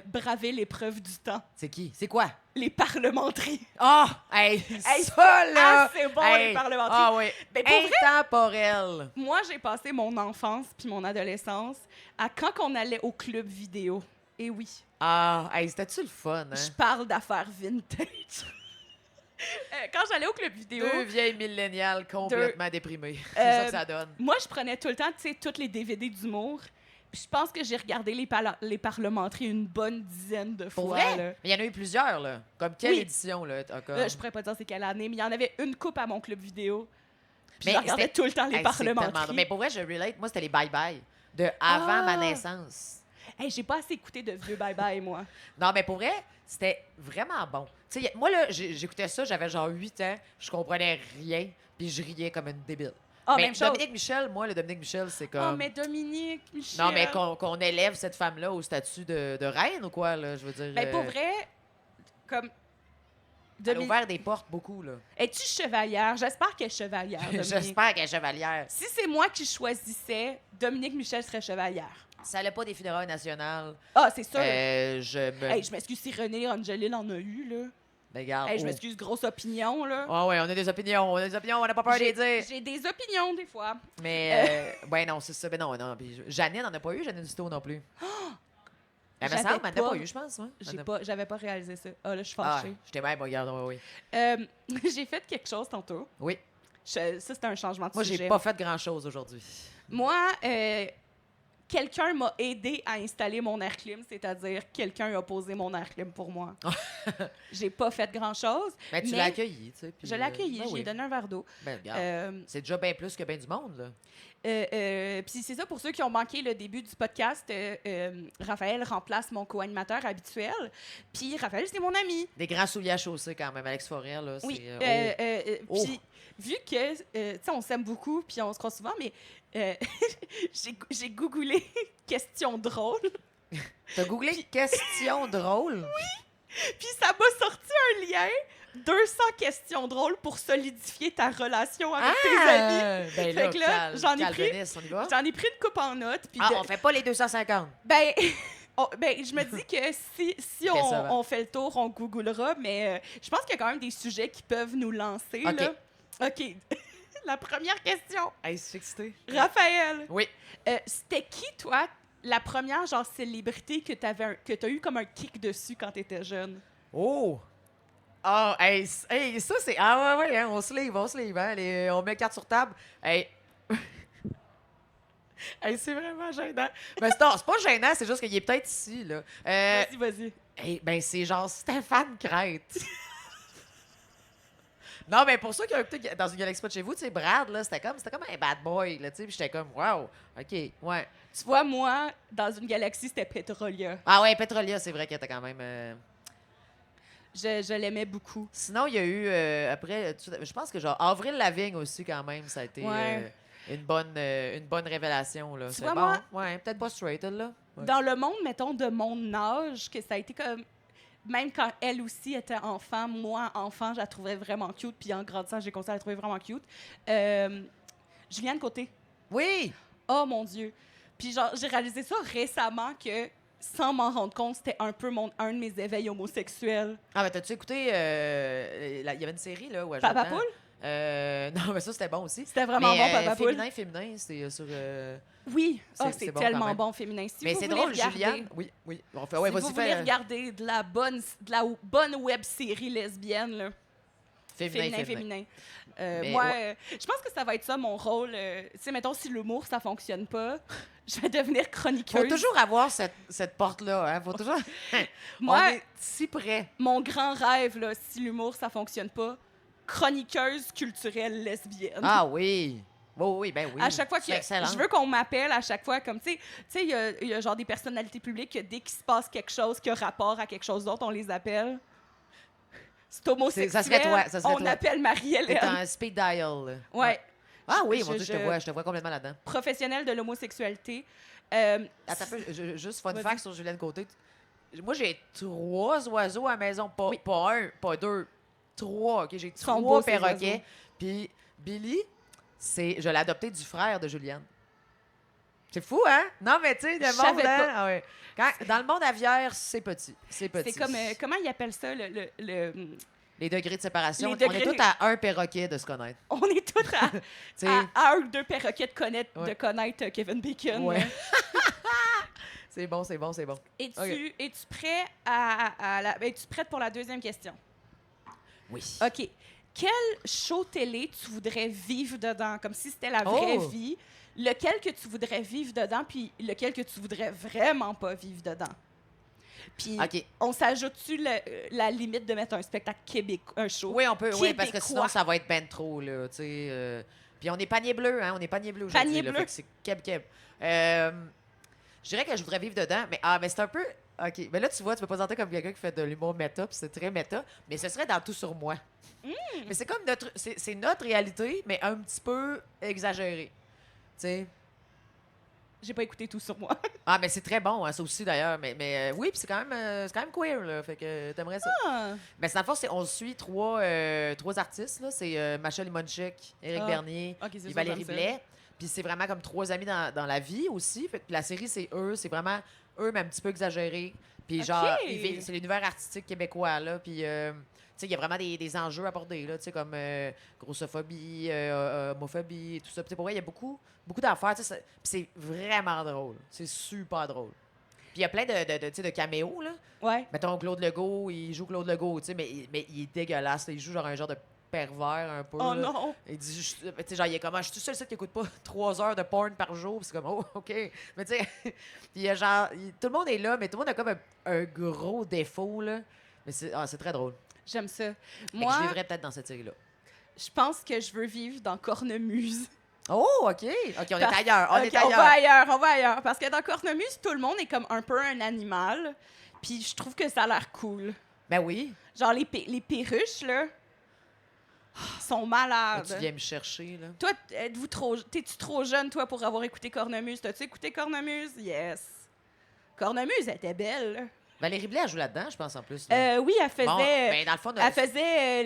braver l'épreuve du temps. C'est qui? C'est quoi? Les parlementeries. Ah! Hey, Hey, ça, là! ah, c'est bon, Hey, les parlementeries. Ah, oui. Ben, pour vrai, Intemporel. moi, j'ai passé mon enfance puis mon adolescence à quand on allait au club vidéo. Et oui, Ah, hey, c'était-tu le fun, hein? je parle d'affaires vintage. Quand j'allais au club vidéo, Deux vieilles milléniales complètement déprimées. C'est ça que ça donne. moi, je prenais tout le temps, tu sais, tous les DVD d'humour. Puis je pense que j'ai regardé les parlementeries une bonne dizaine de fois. Pour vrai? là. Mais il y en a eu plusieurs, là. Comme quelle Oui. édition, là? T'as comme... Je pourrais pas dire c'est quelle année, mais il y en avait une coupe à mon club vidéo. Puis Mais je regardais c'était- tout le temps les Hey, c'est tellement parlementeries. drôle. Mais pour vrai, je relate. Moi, c'était les bye-bye de avant Ah! ma naissance. Hey, j'ai pas assez écouté de vieux bye-bye, moi. Non, mais pour vrai, c'était vraiment bon. Tu sais, moi, là, j'écoutais ça, j'avais genre 8 ans, je comprenais rien, puis je riais comme une débile. Ah, mais même chose. Dominique Michel, moi, le Dominique Michel, c'est comme... Oh, mais Dominique, Michel. Non, mais qu'on élève cette femme-là au statut de reine ou quoi, là, je veux dire... Ben, pour vrai, comme... elle a ouvert des portes beaucoup, là. Es-tu chevalière? J'espère qu'elle est chevalière, Dominique. J'espère qu'elle est chevalière. Si c'est moi qui choisissais, Dominique Michel serait chevalière. Ça n'a pas des funérailles nationales. Ah, c'est sûr. Je me... Hey, je m'excuse si René Angelil en a eu, là. Ben, regarde. Hey, je m'excuse, grosse opinion, là. Ah ouais, on a des opinions, on n'a pas peur de les dire. J'ai des opinions, des fois. Mais, ouais, non, c'est ça. Ben non. Puis Janine n'en a pas eu, Janine Duto non plus. Elle me J'avais semble, elle n'en a pas- pas eu, je pense. Ouais. J'avais pas réalisé ça. Ah, là, je suis Ah, fâchée. j'étais même, regarde, oui. J'ai fait quelque chose tantôt. Oui. Ça, c'était un changement de Moi, sujet. j'ai pas fait grand-chose aujourd'hui. Moi, quelqu'un m'a aidé à installer mon air clim, c'est-à-dire quelqu'un a posé mon air clim pour moi. J'ai pas fait grand-chose. Ben, tu mais l'as accueilli, tu sais. puis, Je l'ai accueilli, ben j'ai oui. donné un verre d'eau. Ben, regarde. Euh, C'est déjà bien plus que bien du monde, là. Puis c'est ça, pour ceux qui ont manqué le début du podcast, Raphaël remplace mon co-animateur habituel. Puis Raphaël, c'est mon ami. Des grands souliers à chausser, quand même. Alex Forêt, là, c'est... Oui. Oh. Puis vu que, tu sais, on s'aime beaucoup, puis on se croise souvent, mais j'ai googlé questions drôles. T'as googlé question drôle? Puis ça m'a sorti un lien 200 questions drôles pour solidifier ta relation avec tes amis. Ben Fait que là, j'en ai pris- Calvinis, on y va? J'en ai pris une coupe en note. Puis Ah, de- on fait pas les 250. Ben, je me dis que si Décevant. on fait le tour, on googlera, mais je pense qu'il y a quand même des sujets qui peuvent nous lancer. OK. Là. OK. La première question. Hey, c'est excité. Raphaël, Oui. c'était qui, toi, la première genre célébrité que t'as eu comme un kick dessus quand t'étais jeune? Oh! Ah, hey, ça, c'est... Ah, ouais, hein, on se livre, hein. On met carte sur table. Hey... hey, c'est vraiment gênant. Mais c'est pas gênant, c'est juste qu'il est peut-être ici, là. Vas-y. Hey, ben, c'est genre Stéphane Crête. Non, mais pour ceux qui ont écouté dans une galaxie pas de chez vous, tu sais, Brad, là, c'était comme un bad boy, là, tu sais, puis j'étais comme, wow, OK, ouais. Tu vois, moi, dans une galaxie, c'était Petrolia. Ah ouais, Petrolia, c'est vrai qu'elle était quand même... Je l'aimais beaucoup. Sinon, il y a eu, après, je pense que genre, Avril Lavigne aussi, quand même, ça a été Ouais. une bonne révélation, là. Tu C'est vois, bon, moi- ouais, peut-être pas straight, elle, là. Ouais. Dans le monde, mettons, de mon âge, que ça a été comme... Même quand elle aussi était enfant, moi, enfant, je la trouvais vraiment cute. Puis en grandissant, j'ai commencé à la trouver vraiment cute. Juliane Côté. Oui! Oh, mon Dieu. Puis genre, j'ai réalisé ça récemment que, sans m'en rendre compte, c'était un peu un de mes éveils homosexuels. Ah, ben, t'as-tu écouté, il y avait une série, là, où elle Papa jouait dedans? Poule? Non, mais ça, c'était bon aussi. C'était vraiment bon, Papa Poule. Féminin, c'est sur... Oui, c'est bon tellement quand même. bon, féminin. Si mais vous c'est voulez drôle, regarder, Juliane. Oui. On fait, si vas-y, vous voulez fais, regarder de la bonne web-série lesbienne, là, féminin. Moi, je pense que ça va être ça mon rôle. Tu sais, mettons, si l'humour, ça fonctionne pas, je vais devenir chroniqueuse. Faut toujours avoir cette porte-là. Hein? Faut toujours... Moi, on est si près. mon grand rêve, là, si l'humour, ça fonctionne pas, chroniqueuse culturelle lesbienne. Ah oui. Oui, ben oui. À chaque fois C'est que excellent. je veux qu'on m'appelle, à chaque fois, comme, tu sais, il y a genre des personnalités publiques que dès qu'il se passe quelque chose qui a rapport à quelque chose d'autre, on les appelle. C'est homosexuel. Ça serait toi. On appelle T'es Marie-Hélène. un speed dial. Là. Ouais. Ah oui, Je- mon Dieu, je te vois complètement là-dedans. Professionnelle de l'homosexualité. Attends un peu, juste fun Vas-y. fact sur Julienne Côté. Moi, j'ai 3 oiseaux à la maison. Pas, Oui. pas un, pas 2. 3, OK? J'ai sont 3 beaux, ces oiseaux. perroquets. Puis Billy, je l'ai adopté du frère de Juliane. C'est fou, hein? Non, mais tu sais, le Je monde, savais hein? pas. Ah ouais. Dans le monde aviaire, c'est petit. C'est petit. C'est comme, comment ils appellent ça, Les degrés de séparation. Les degrés- On est tous à un perroquet de se connaître. on est tous Tu sais, à un ou deux perroquets de connaître, Ouais. Kevin Bacon. Ouais. là. c'est bon. Es-tu Ok. es-tu prêt es-tu prête pour la deuxième question? Oui. OK. Quel show télé tu voudrais vivre dedans, comme si c'était la vraie Oh! vie? Lequel que tu voudrais vivre dedans, puis lequel que tu voudrais vraiment pas vivre dedans? Puis, OK. on s'ajoute-tu la limite de mettre un spectacle québécois, un show? Oui, on peut, oui, parce que Québécois. sinon, ça va être ben trop, là, tu sais. Puis on est panier bleu, hein, on est panier bleu aujourd'hui. Panier là, bleu. fait que c'est keb. Je dirais que je voudrais vivre dedans, mais c'est un peu... OK, mais là, tu vois, tu peux pas sentir comme quelqu'un qui fait de l'humour méta, puis c'est très méta, mais ce serait dans Tout sur moi. Mais c'est comme c'est notre réalité, mais un petit peu exagéré. Tu sais. J'ai pas écouté Tout sur moi. Ah, mais c'est très bon, hein, ça aussi, d'ailleurs. Mais oui, puis c'est quand même queer, là, fait que t'aimerais ça. Ah. Mais c'est dans le fond, on suit trois artistes. Là. C'est Macha Limonchik, Éric Ah. Bernier OK, c'est et ça, Valérie j'aime ça. Blais. Puis c'est vraiment comme 3 amis dans la vie aussi. Fait que la série, c'est eux. C'est vraiment eux, mais un petit peu exagéré. Puis OK. genre, c'est l'univers artistique québécois. Là. Puis, tu sais, il y a vraiment des enjeux abordés, là, tu sais, comme grossophobie, homophobie, tout ça. Puis pour vrai, il y a beaucoup d'affaires. Tu sais, puis c'est vraiment drôle. C'est super drôle. Puis il y a plein tu sais, de caméos, là. Ouais. Mettons, Claude Legault, il joue Claude Legault, tu sais, mais il est dégueulasse. Il joue genre un genre de pervers un peu. Oh là. non! Il dit, tu sais, genre, il est comme, je suis tout seul qui écoute pas 3 heures de porn par jour. Puis c'est comme, oh, OK. Mais tu sais, il y a genre, tout le monde est là, mais tout le monde a comme un gros défaut, là. Mais c'est très drôle. J'aime ça. Fait que Moi, je vivrais peut-être dans cette série-là. je pense que je veux vivre dans Cornemuse. Oh, OK. OK, on est ailleurs. OK, on va ailleurs. Parce que dans Cornemuse, tout le monde est comme un peu un animal. Puis je trouve que ça a l'air cool. Ben oui. Genre, les perruches, là, sont malades. Tu viens me chercher, là. Toi, t'es-tu trop jeune, toi, pour avoir écouté Cornemuse? T'as-tu écouté Cornemuse? Yes. Cornemuse, elle était belle, là. Valérie Blais, elle joue là-dedans, je pense, en plus. Là. Oui, elle faisait... Bon, ben, dans le fond, Elle faisait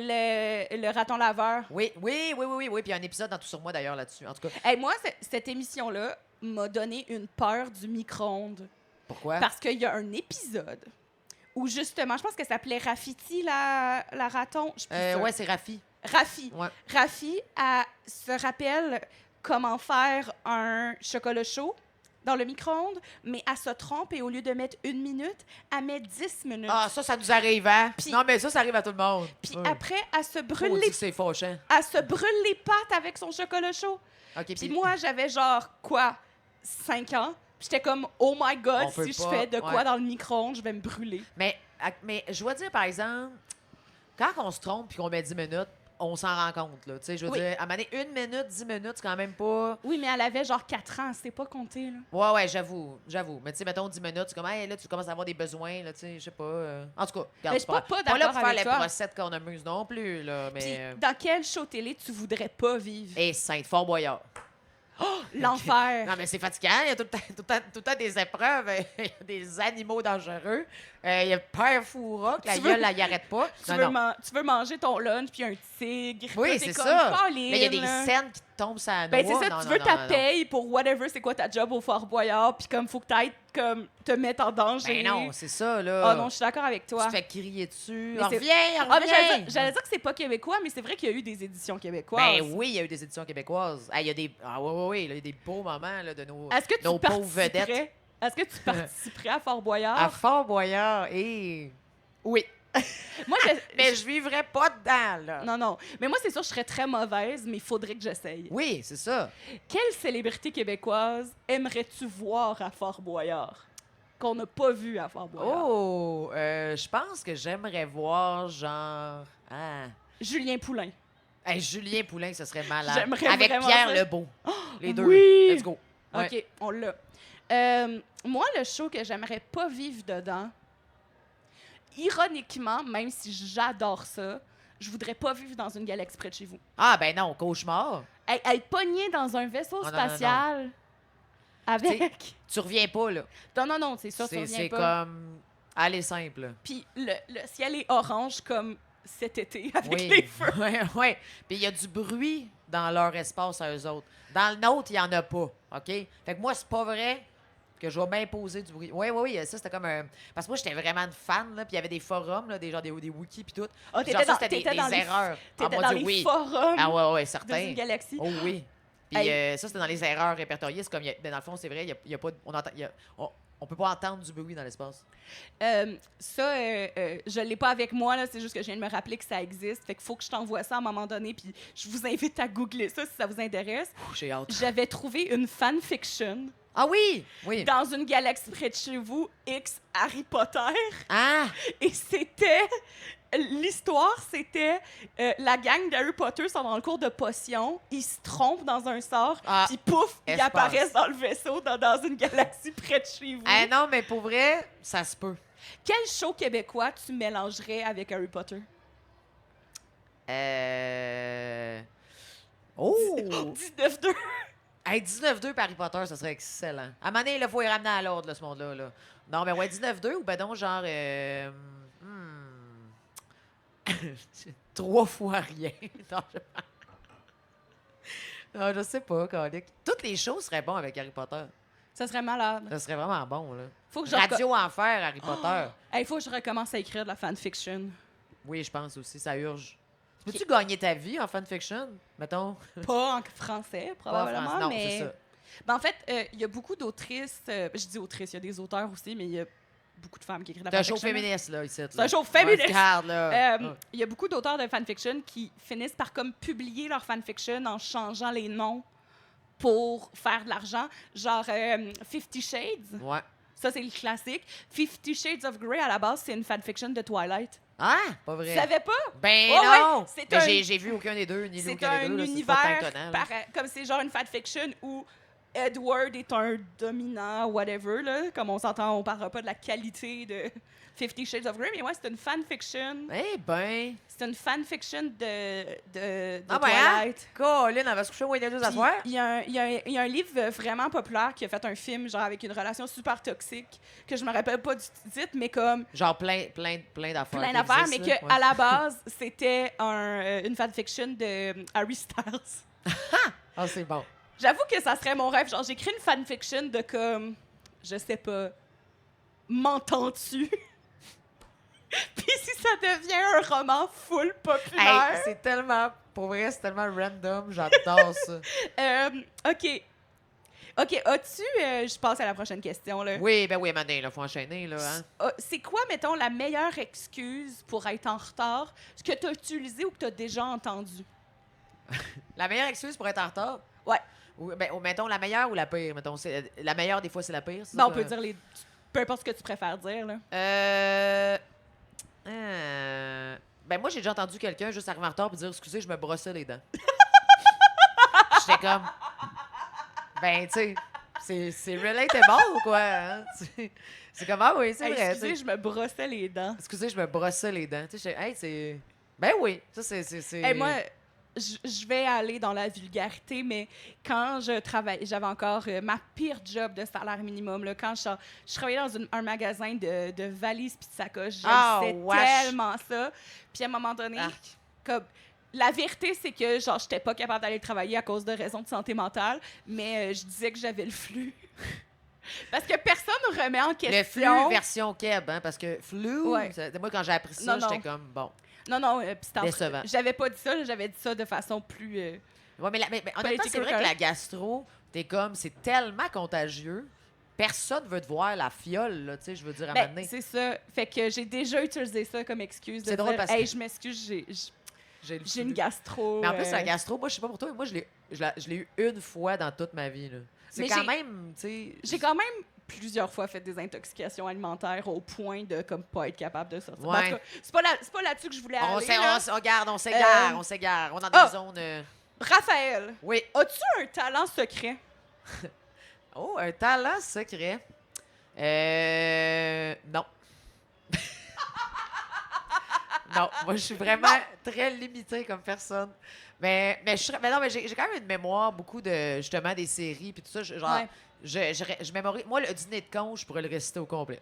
le raton laveur. Oui. Puis il y a un épisode dans Tout sur moi, d'ailleurs, là-dessus. En tout cas, Hey, moi, cette émission-là m'a donné une peur du micro-ondes. pourquoi? Parce qu'il y a un épisode où, justement, je pense que ça s'appelait Rafiti, la raton. Je suis plus sûre. Ouais, c'est Rafi. Rafi. Ouais. Rafi, elle se rappelle comment faire un chocolat chaud dans le micro-ondes, mais elle se trompe et au lieu de mettre 1 minute, elle met 10 minutes. Ah, ça nous arrive, hein? Puis- Non, mais ça arrive à tout le monde. Puis Oui. après, elle se brûle Maudit les... que c'est fâchant. elle se brûle les pattes avec son chocolat chaud. OK, Puis moi, j'avais genre, quoi, 5 ans. Puis j'étais comme, oh my God, On peut si je pas, fais de quoi ouais. dans le micro-ondes, je vais me brûler. Mais je dois dire, par exemple, quand on se trompe puis qu'on met 10 minutes, on s'en rend compte, là. Tu sais, je veux Oui. dire, à un moment donné, 1 minute, 10 minutes, c'est quand même pas... Oui, mais elle avait genre 4 ans, c'était pas compté, là. Ouais, j'avoue. Mais tu sais, mettons 10 minutes, c'est comme, hey, là, tu commences à avoir des besoins, là, tu sais, je sais pas. En tout cas, regarde, Mais je suis pas pas là d'accord pour faire avec la toi. brossette cornemuse non plus, là, Puis mais... dans quel show télé tu voudrais pas vivre? Et Sainte-Fort-Boyard. L'enfer. Non, mais c'est fatigant. Il y a tout le temps des épreuves. Il y a des animaux dangereux. Il y a Père Fouras, que la Tu gueule, veux- elle y arrête pas. Tu Non, veux, non. tu veux manger ton lunch, puis un tigre. Oui, Là, c'est t'es comme, ça. Colin, Mais il y a des là. scènes qui te tombent sur la noix. Ben, c'est ça, Non, tu non, veux non, ta non, non. paye pour whatever, c'est quoi ta job au Fort Boyard, puis comme faut que t'ailles comme te mettre en danger. Ben non, c'est ça, là. Ah non, je suis d'accord avec Tu toi. te fais crier dessus. Mais c'est- Reviens, Ah, mais reviens! j'allais dire que c'est pas québécois, mais c'est vrai qu'il y a eu des éditions québécoises. Ben oui, il y a eu des éditions québécoises. Il y a des... Ah oui, il y a des beaux moments là, de nos, Est-ce que tu nos pauvres participerais? vedettes. Est-ce que tu participerais à Fort Boyard? À Fort Boyard, et... Oui. Moi, Mais je vivrais pas dedans, là. Non, non. Mais moi, c'est sûr, je serais très mauvaise, mais il faudrait que j'essaye. Oui, c'est ça. Quelle célébrité québécoise aimerais-tu voir à Fort Boyard? Qu'on n'a pas vu à Fort Boyard. Oh, je pense que j'aimerais voir, genre... Ah... Julien Poulain. Hey, Julien Poulain, ce serait malade. J'aimerais Avec vraiment Pierre ça. Lebeau. Les deux. oui! Let's go. Ouais. OK, on l'a. Moi, le show que j'aimerais pas vivre dedans, ironiquement, même si j'adore ça, je voudrais pas vivre dans une galaxie près de chez vous. Ah, ben non, cauchemar. Être pogné dans un vaisseau Oh, non, non, non. spatial avec... Tu reviens pas, là. Non, c'est ça, ça revient C'est pas. comme... Aller simple, là. Puis le ciel est orange comme cet été avec Oui. les feux. Ouais. Puis il y a du bruit dans leur espace à eux autres. Dans le nôtre, il n'y en a pas, OK? Fait que moi, c'est pas vrai que je vais m'imposer du bruit. Oui, ça, c'était comme un... Parce que moi, j'étais vraiment une fan, là, puis il y avait des forums, là, des wikis, puis tout. Ah, Puis genre, ça, c'était t'étais des dans les- erreurs. T'étais mon dans Dieu, les oui. forums Ah ouais, de certain. une galaxie. Oh oui. Puis Hey. ça, c'était dans les erreurs répertoriées. C'est comme, ben, dans le fond, c'est vrai, il y a pas... On peut pas entendre du bruit dans l'espace. Je l'ai pas avec moi, là, c'est juste que je viens de me rappeler que ça existe. Fait qu'il faut que je t'envoie ça à un moment donné, puis je vous invite à googler ça si ça vous intéresse. J'ai hâte. J'avais trouvé une fanfiction Ah oui! Oui. dans une galaxie près de chez vous, X Harry Potter, Ah! et c'était... L'histoire, c'était la gang d'Harry Potter sont dans le cours de potions, ils se trompent dans un sort, Ah, puis pouf, ils espace. apparaissent dans le vaisseau dans une galaxie près de chez vous. Ah non, mais pour vrai, ça se peut. Quel show québécois tu mélangerais avec Harry Potter? Oh! 19-2. Hey, 19-2 par Harry Potter, ça serait excellent. À un moment donné, il faut y ramener à l'ordre, là, ce monde-là. Là. Non, mais ouais, 19-2 ou ben non, genre... 3 fois rien. Non, je sais pas, Calic. Toutes les choses seraient bonnes avec Harry Potter. Ça serait malade. Ça serait vraiment bon, là. Faut que je Radio Enfer, Harry Potter. Hey, faut que je recommence à écrire de la fanfiction. Oui, je pense aussi, ça urge. Peux-tu gagner ta vie en fanfiction, mettons? Pas en français, Pas en probablement, France. Non, mais... c'est ça. Ben, en fait, il y a beaucoup d'autrices... je dis autrices, il y a des auteurs aussi, mais il y a beaucoup de femmes qui écrivent de la C'est un show fanfiction. féministe, là, ici. C'est un show féministe! Regarde, là. Il y a beaucoup d'auteurs de fanfiction qui finissent par comme publier leur fanfiction en changeant les noms pour faire de l'argent. Genre 50 Shades, Ouais. ça c'est le classique. 50 Shades of Grey, à la base, c'est une fanfiction de Twilight. Ah, pas vrai. Tu savais pas? Ben Oh, non! ouais, c'est Mais un- j'ai vu aucun des deux, ni lu C'est aucun des un deux. là, c'est univers, pas tant étonnant, là. comme c'est genre une fanfiction où Edward est un dominant, whatever, là. Comme on s'entend, on parlera pas de la qualité de 50 Shades of Grey, mais ouais, c'est une fanfiction. Eh ben... C'est une fanfiction de Ah ben, hein? Twilight. Colin, on va se coucher au Windows à Puis, soir? Il y a un livre vraiment populaire qui a fait un film, genre avec une relation super toxique, que je me rappelle pas du titre, mais comme Genre plein d'affaires. plein qui d'affaires, mais existent, que là. à la base, c'était une fanfiction de Harry Styles. Ah, c'est bon. J'avoue que ça serait mon rêve. Genre, j'écris une fanfiction de comme, je sais pas, m'entends-tu? Puis si ça devient un roman full populaire. Hey, c'est tellement... Pour vrai, c'est tellement random. J'adore ça. OK. OK, as-tu... je passe à la prochaine question, là. Oui, ben oui, Mané, là, faut enchaîner, là, hein. C'est quoi, mettons, la meilleure excuse pour être en retard? Ce que tu as utilisé ou que tu as déjà entendu? La meilleure excuse pour être en retard? Ouais. Ou, ben, mettons, la meilleure ou la pire? Mettons, la meilleure, des fois, c'est la pire. c'est Ben, ça on peut que- dire les... Peu importe ce que tu préfères dire, là. Ben moi, j'ai déjà entendu quelqu'un juste arriver en retard et dire « Excusez, je me brossais les dents. » J'étais comme... Ben, tu sais, c'est relatable, quoi. Hein? C'est comme « Ah oui, c'est Hey, vrai. excusez, tu sais. je me brossais les dents. Excusez, je me brossais les dents. » Tu sais, hey, c'est... Ben oui, ça, c'est... Hey, moi, je vais aller dans la vulgarité, mais quand je travaillais, j'avais encore ma pire job de salaire minimum. Là, quand je travaillais dans un magasin de valises puis de sacoches, j'aimais tellement ça. Puis à un moment donné, comme, la vérité, c'est que genre j'étais pas capable d'aller travailler à cause de raisons de santé mentale, mais je disais que j'avais le flux. Parce que personne ne remet en question... Le flux version Keb, hein, parce que flux, moi, quand j'ai appris ça, j'étais comme, bon... Non, décevant. J'avais pas dit ça, j'avais dit ça de façon plus... Oui, mais honnêtement, c'est vrai que la gastro, t'es comme, c'est tellement contagieux, personne veut te voir la fiole, là, tu sais, je veux dire, à un moment donné. C'est ça. Fait que j'ai déjà utilisé ça comme excuse de drôle dire, parce que... je m'excuse, j'ai une gastro. Mais en plus, la gastro, moi, je sais pas pour toi, mais moi, je l'ai eu une fois dans toute ma vie, là. C'est mais quand même, tu sais... J'ai quand même plusieurs fois fait des intoxications alimentaires au point de comme pas être capable de sortir. Ouais. C'est pas là-dessus que je voulais aller. On s'égare. On est dans des zones... Raphaël, oui. As-tu un talent secret? Oh, un talent secret? Non. Non, moi, je suis vraiment très limitée comme personne. Mais non, mais j'ai quand même une mémoire, beaucoup de, justement, des séries, puis tout ça. Genre, je mémorise... Moi, le dîner de con, je pourrais le réciter au complet.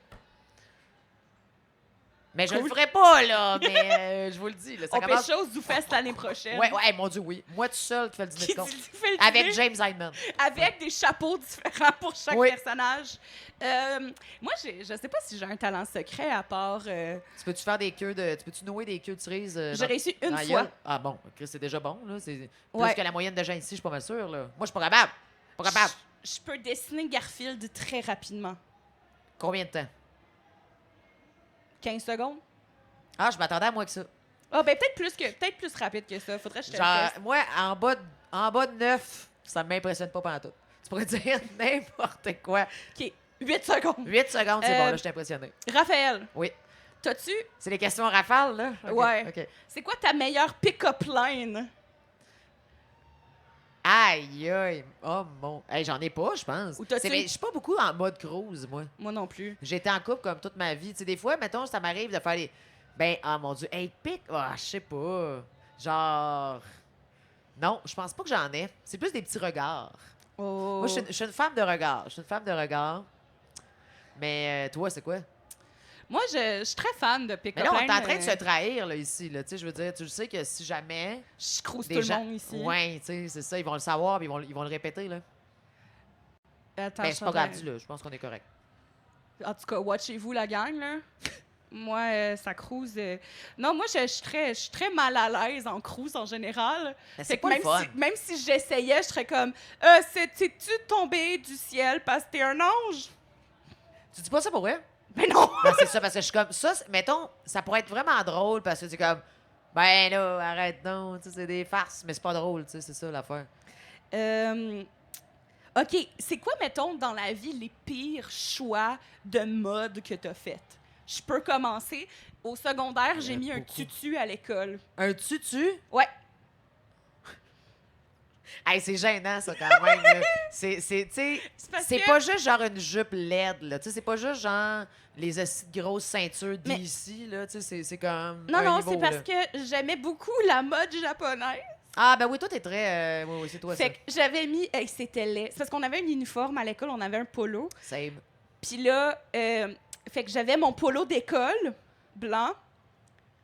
Mais je le ferai pas, là, mais je vous le dis. Là, ça On fait chose du fest l'année prochaine. Ouais, mon Dieu, oui. Moi, tout seul qui fait le dîner de con. Avec James Hyman. Avec des chapeaux différents pour chaque personnage. Moi, je sais pas si j'ai un talent secret à part... Tu peux-tu faire des queues de... Tu peux-tu nouer des queues de cerises? J'ai réussi une fois. Ah bon, c'est déjà bon, là. C'est plus que la moyenne de gens ici, je suis pas mal sûre, là. Moi, je suis pas capable. Pas capable. Je peux dessiner Garfield très rapidement. Combien de temps? 15 secondes. Ah, je m'attendais à moins que ça. Ah, ben peut-être plus rapide que ça. Faudrait que je te le teste. Moi, en bas de 9, ça m'impressionne pas pantoute. Tu pourrais dire n'importe quoi. OK, 8 secondes. 8 secondes, c'est bon, là, je suis impressionné. Raphaël. Oui. T'as-tu... C'est les questions rafales, là? Okay, ouais. OK. C'est quoi ta meilleure pick-up line? Aïe, aïe. Oh, mon... Hey, j'en ai pas, je pense. Je suis pas beaucoup en mode cruise, moi. Moi non plus. J'étais en couple comme toute ma vie. Tu sais, des fois, mettons, ça m'arrive de faire les... Ben, oh mon Dieu, hey, pic... je sais pas. Genre... Non, je pense pas que j'en ai. C'est plus des petits regards. Oh. Moi, je suis une femme de regard. Mais toi, c'est quoi? Moi, je suis très fan de pick-up line. Mais là, line, on est en train de se trahir, là, ici. Là. Tu sais, je veux dire, tu sais que si jamais... Je crouse tout le monde ici. Oui, tu sais, c'est ça. Ils vont le savoir puis ils vont le répéter, là. Attends, mais c'est pas grave, là. Je pense qu'on est correct. En tout cas, watchez-vous, la gang, là. Moi, ça cruise. Non, moi, je suis très mal à l'aise en cruise en général. C'est pas le fun. Même si j'essayais, je serais comme c'est-tu tombé du ciel parce que t'es un ange? Tu dis pas ça pour vrai? Mais non! Ben, c'est ça, parce que je suis comme... Ça, mettons, ça pourrait être vraiment drôle parce que c'est comme... Ben là, arrête donc, tu sais, c'est des farces, mais c'est pas drôle, tu sais, c'est ça l'affaire. OK, c'est quoi, mettons, dans la vie, les pires choix de mode que t'as fait? Je peux commencer. Au secondaire, j'ai mis un tutu à l'école. Un tutu? Ouais. Hey, c'est gênant, ça, quand même. C'est pas juste genre une jupe LED, là. Tu sais, c'est pas juste genre les grosses ceintures d'ici, là. Tu sais, c'est comme. Non, c'est parce que j'aimais beaucoup la mode japonaise. Ah, ben oui, toi, t'es très. Oui, c'est toi, fait que j'avais mis. C'était laid. C'est parce qu'on avait un uniforme à l'école, on avait un polo. Same. Puis là, fait que j'avais mon polo d'école, blanc,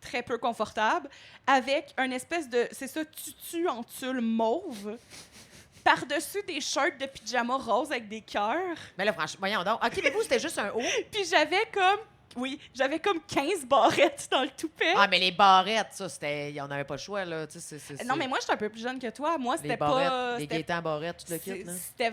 très peu confortable, avec un espèce de, c'est ça, tutu en tulle mauve, par-dessus des shirts de pyjama rose avec des cœurs. Mais là, franchement, voyons donc. OK, mais vous, c'était juste un haut. Puis j'avais comme 15 barrettes dans le toupet. Ah, mais les barrettes, ça, c'était... On n'avait pas le choix, là. Tu sais, non, mais moi, j'étais un peu plus jeune que toi. Moi, c'était pas... Les Gaétans barrettes, tout le kit, là. C'était...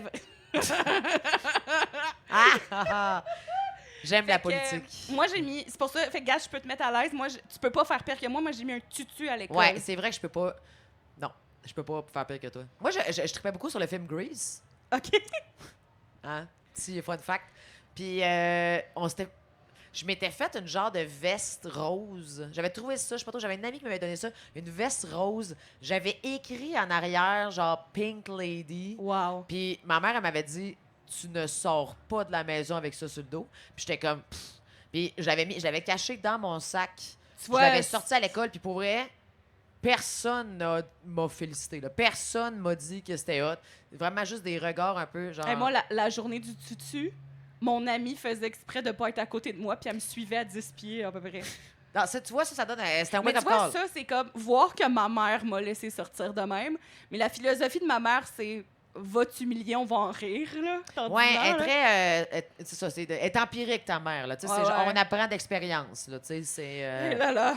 J'aime la politique. Moi, j'ai mis... C'est pour ça... Fait que, gars, je peux te mettre à l'aise. Moi, tu peux pas faire pire que moi. Moi, j'ai mis un tutu à l'école. Ouais, c'est vrai que je peux pas... Non, je peux pas faire pire que toi. Moi, je trippais beaucoup sur le film Grease. OK. Hein? Petit fun fact. Puis, je m'étais fait une genre de veste rose. J'avais trouvé ça, je sais pas trop, j'avais une amie qui m'avait donné ça, une veste rose. J'avais écrit en arrière, genre Pink Lady. Wow. Puis ma mère, elle m'avait dit, tu ne sors pas de la maison avec ça sur le dos. Puis j'étais comme, pff. Puis je l'avais caché dans mon sac. Je l'avais sorti à l'école, puis pour vrai, personne m'a félicité. Là. Personne m'a dit que c'était hot. Vraiment juste des regards un peu genre... Hey, moi, la journée du tutu, mon amie faisait exprès de pas être à côté de moi, puis elle me suivait à 10 pieds à peu près. Non, ça, tu vois, ça donne... C'était un Mais tu wake-up vois, call. ça, c'est comme voir que ma mère m'a laissé sortir de même. Mais la philosophie de ma mère, c'est va t'humilier, on va en rire, là. Ouais, elle est là. très... c'est ça, elle est empirique, ta mère, là. Tu sais, Ouais, c'est genre, ouais. on apprend d'expérience, là. Tu sais, c'est... Et là, là.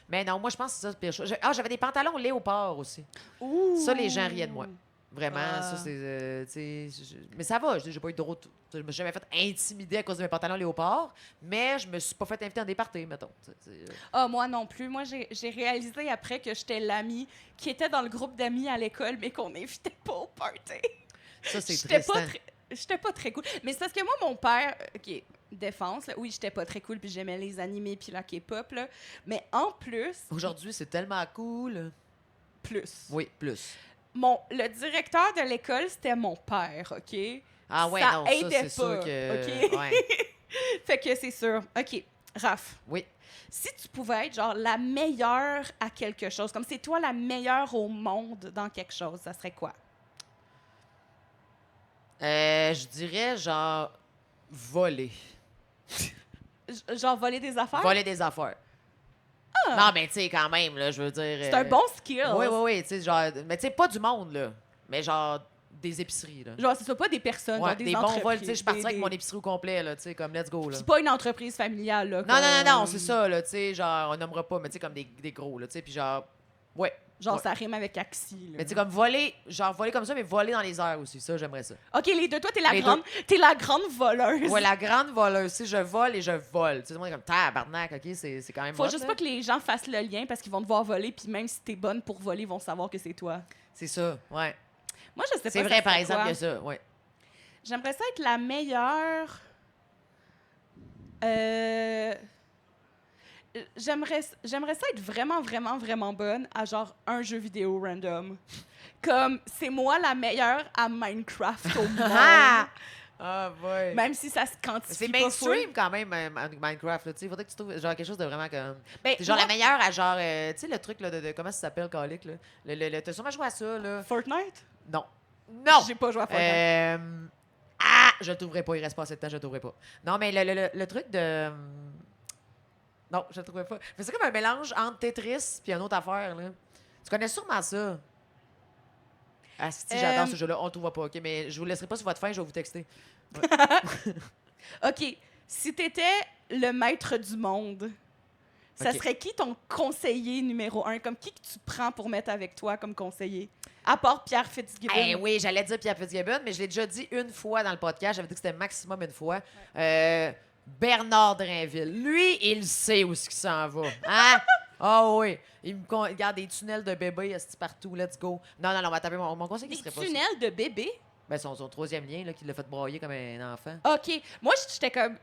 Mais non, moi, je pense que c'est ça, le pire chose. J'avais des pantalons léopard aussi. Ouh. Ça, les gens riaient de moi. Vraiment, Ah. ça, c'est... tu sais, mais ça va, j'ai pas eu de drôle. Je me suis jamais fait intimider à cause de mes pantalons léopard, mais je me suis pas fait inviter en des parties, mettons. Ah, moi non plus. Moi, j'ai réalisé après que j'étais l'amie qui était dans le groupe d'amis à l'école, mais qu'on n'invitait pas au party. Ça, c'est J'étais triste. pas, j'étais pas très cool. Mais c'est parce que moi, mon père, OK, défense, là, oui, j'étais pas très cool, puis j'aimais les animés puis la K-pop, là. Mais en plus, Aujourd'hui, c'est tellement cool. plus. Oui, plus. Le directeur de l'école, c'était mon père, OK? Ah ouais, ça non, ça, aidait c'est sûr pas, que... OK? Ouais. Fait que c'est sûr. OK, Raph, Oui. si tu pouvais être, genre, la meilleure à quelque chose, comme c'est toi la meilleure au monde dans quelque chose, ça serait quoi? Je dirais, genre, voler. Genre, voler des affaires? Voler des affaires. Non, mais tu sais, quand même, là, je veux dire... C'est un bon skill. Oui, oui, oui, tu sais, genre... Mais tu sais, pas du monde, là. Mais genre, des épiceries, là. Genre, ce soit pas des personnes, Ouais, genre des des bons entreprises. vols, tu sais, je partirais avec des- mon épicerie au complet, là, tu sais, comme let's go, là. C'est pas une entreprise familiale, là. Non, non, non, non, comme- c'est ça, là, tu sais, genre, on nommera pas, mais tu sais, comme des gros, là, tu sais, puis genre... Ouais. Genre, Ouais. ça rime avec Axi, là. Mais tu sais, comme voler, genre, voler comme ça, mais voler dans les airs aussi, ça, j'aimerais ça. OK, les deux, toi, t'es la Les grande... T'es la grande voleuse. Ouais, la grande voleuse, si je vole et je vole. Tu sais, tout le monde est comme tabarnak, OK, c'est quand même Faut hot, juste là. pas que les gens fassent le lien parce qu'ils vont te voir voler, puis même si t'es bonne pour voler, ils vont savoir que c'est toi. C'est ça, ouais. Moi, je sais pas. C'est ça vrai, par serait exemple, quoi. que ça, ouais. J'aimerais ça être la meilleure. J'aimerais ça être vraiment, vraiment, vraiment bonne à genre un jeu vidéo random. Comme, c'est moi la meilleure à Minecraft au monde. Ah, boy. Même si ça se quantifie C'est pas mainstream full. quand même, Minecraft. Là, tu sais, faudrait que tu trouves genre quelque chose de vraiment comme. Ben, T'es genre moi, la meilleure à genre. Tu sais, le truc là, de comment ça s'appelle, Calic, là? T'as sûrement joué à ça, là? Fortnite? Non. Non! J'ai pas joué à Fortnite. Je le trouverai pas, il reste pas assez de temps, je le trouverai pas. Non, mais le truc de. Non, je le trouverai pas. Mais c'est comme un mélange entre Tetris puis une autre affaire, là. Tu connais sûrement ça. Ah, si, j'adore ce jeu-là, on le trouvera pas, OK? Mais je vous laisserai pas sur votre fin, je vais vous texter. OK. Si t'étais le maître du monde, ça OK. serait qui ton conseiller numéro 1? Comme qui que tu prends pour mettre avec toi comme conseiller? À part Pierre Fitzgibbon. Eh oui, j'allais dire Pierre Fitzgibbon, mais je l'ai déjà dit une fois dans le podcast. J'avais dit que c'était maximum une fois. Bernard Drinville. Lui, il sait où ce qu'il s'en va. Hein? Ah oui. Il regarde des tunnels de bébé esti, partout. Let's go. Non, non, non, on va taper mon conseil qui Des serait pas ça. tunnels de bébé? Ben, son troisième lien, là, qui l'a fait broyer comme un enfant. OK. Moi, j'étais comme...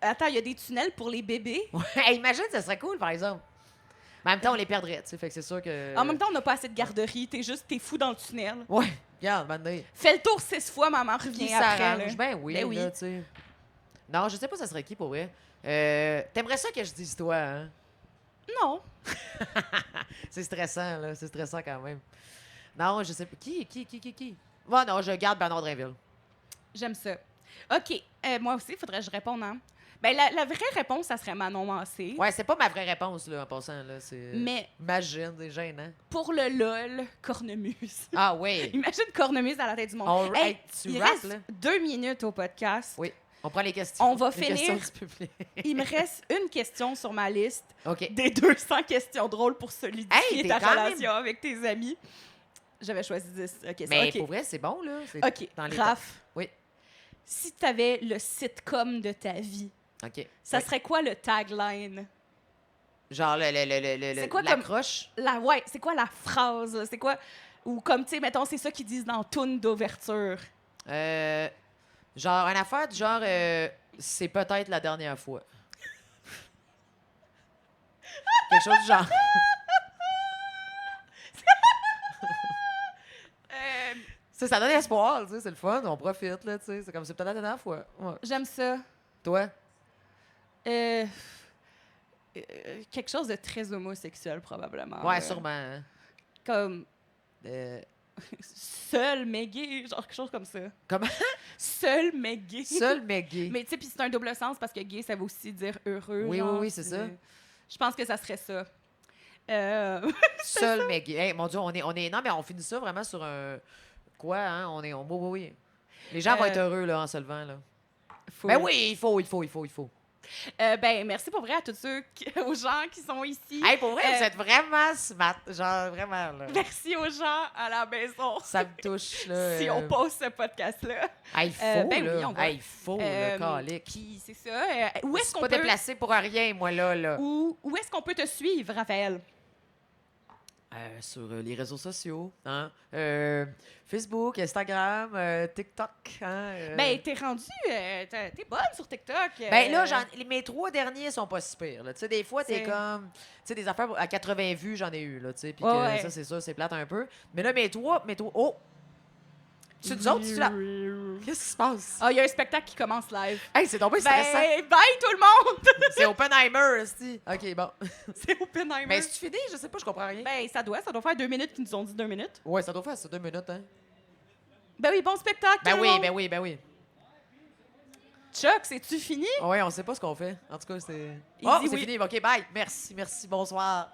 Attends, il y a des tunnels pour les bébés? Ouais, imagine, ça serait cool, par exemple. Mais en même temps, on les perdrait, tu sais. Fait que c'est sûr que. En même temps, on n'a pas assez de garderie. T'es fou dans le tunnel. Ouais, regarde, maintenant. Fais le tour 6 fois, maman Qui revient après. là. s'arrange? Ben oui, Ben oui. là, tu sais. Non, je sais pas, ça serait qui pour vrai. T'aimerais ça que je dise toi, hein? Non. C'est stressant, là. C'est stressant quand même. Non, je sais pas. Qui? Bon, non, je garde Bernard Drinville. J'aime ça. OK. Moi aussi, il faudrait que je réponde, hein? Ben, la vraie réponse, ça serait Manon Massé. Ouais, c'est pas ma vraie réponse, là, en passant, là. C'est. Mais Imagine, c'est gênant. pour le LOL, Cornemuse. Ah, oui. Imagine Cornemuse à la tête du monde. On, Hey, hey, tu il rappes, reste là? 2 minutes au podcast. Oui. On prend les questions. On va Les finir. questions du public. Il me reste une question sur ma liste OK. des 200 questions drôles pour solidifier Hey, t'es ta quand même- relation avec tes amis. J'avais choisi 10 questions. Mais OK. pour vrai, c'est bon, là. C'est OK. dans les Raph. Oui. Si tu avais le sitcom de ta vie, OK. ça Oui. serait quoi le tagline? Genre C'est quoi la comme- croche. Ouais, c'est quoi la phrase? C'est quoi? Ou comme, tu sais, mettons, c'est ça qu'ils disent dans Toune d'ouverture. Genre, une affaire du genre, c'est peut-être la dernière fois. Quelque chose du genre. Ça donne espoir, tu sais, c'est le fun, on profite, là, tu sais. C'est comme c'est peut-être la dernière fois. Ouais. J'aime ça. Toi? quelque chose de très homosexuel, probablement. Ouais, là. sûrement. Hein. Comme Euh, seul mais gay, genre quelque chose comme ça. Comment? Seul mais gay. Seul mais gay. Mais tu sais, puis c'est un double sens parce que gay, ça veut aussi dire heureux. Oui, genre, oui, c'est ça. Je pense que ça serait ça. Seul mais gay. Hey, mon Dieu, on est. Non, mais on finit ça vraiment sur un. Quoi, hein? Oui, oui. Les gens vont être heureux, là, en se levant, là. Ben oui, il faut. Ben, merci pour vrai à tous ceux, aux gens qui sont ici. Hey, pour vrai, vous êtes vraiment smart. Genre, vraiment, là. Merci aux gens à la maison. Ça me touche, là. Si on pose ce podcast-là. Hey, il faut, ben là. oui, on va. Hey, il faut, là, calique. Puis c'est ça. Où Je est-ce suis qu'on pas peut... déplacé pour rien, moi, là. Où est-ce qu'on peut te suivre, Raphaël? Sur les réseaux sociaux, hein? Facebook, Instagram, TikTok, hein? Ben, t'es rendu... t'es bonne sur TikTok. Ben là, mes 3 derniers sont pas si pires. Là. Tu sais, des fois, t'es C'est- comme... Tu sais, des affaires à 80 vues, j'en ai eu, là, tu sais. Puis Ouais, que ouais. ça, c'est sûr, c'est plate un peu. Mais là, mes 3... Oh! Tu nous autres, tu là? Qu'est-ce qui se passe? Ah, il y a un spectacle qui commence live. Hey, c'est tombé stressant. Ben, bye tout le monde! C'est Oppenheimer, esti. OK, bon. C'est Oppenheimer. Mais c'est-tu fini? Je sais pas, je comprends rien. Ben, ça doit faire 2 minutes qu'ils nous ont dit 2 minutes. Ouais, ça doit faire ça, 2 minutes, hein? Ben oui, bon spectacle, Ben tout le oui, monde. ben oui. Chuck, c'est-tu fini? Ouais, on sait pas ce qu'on fait. En tout cas, c'est... Il Oh, dit c'est oui. fini. OK, bye. Merci, bonsoir.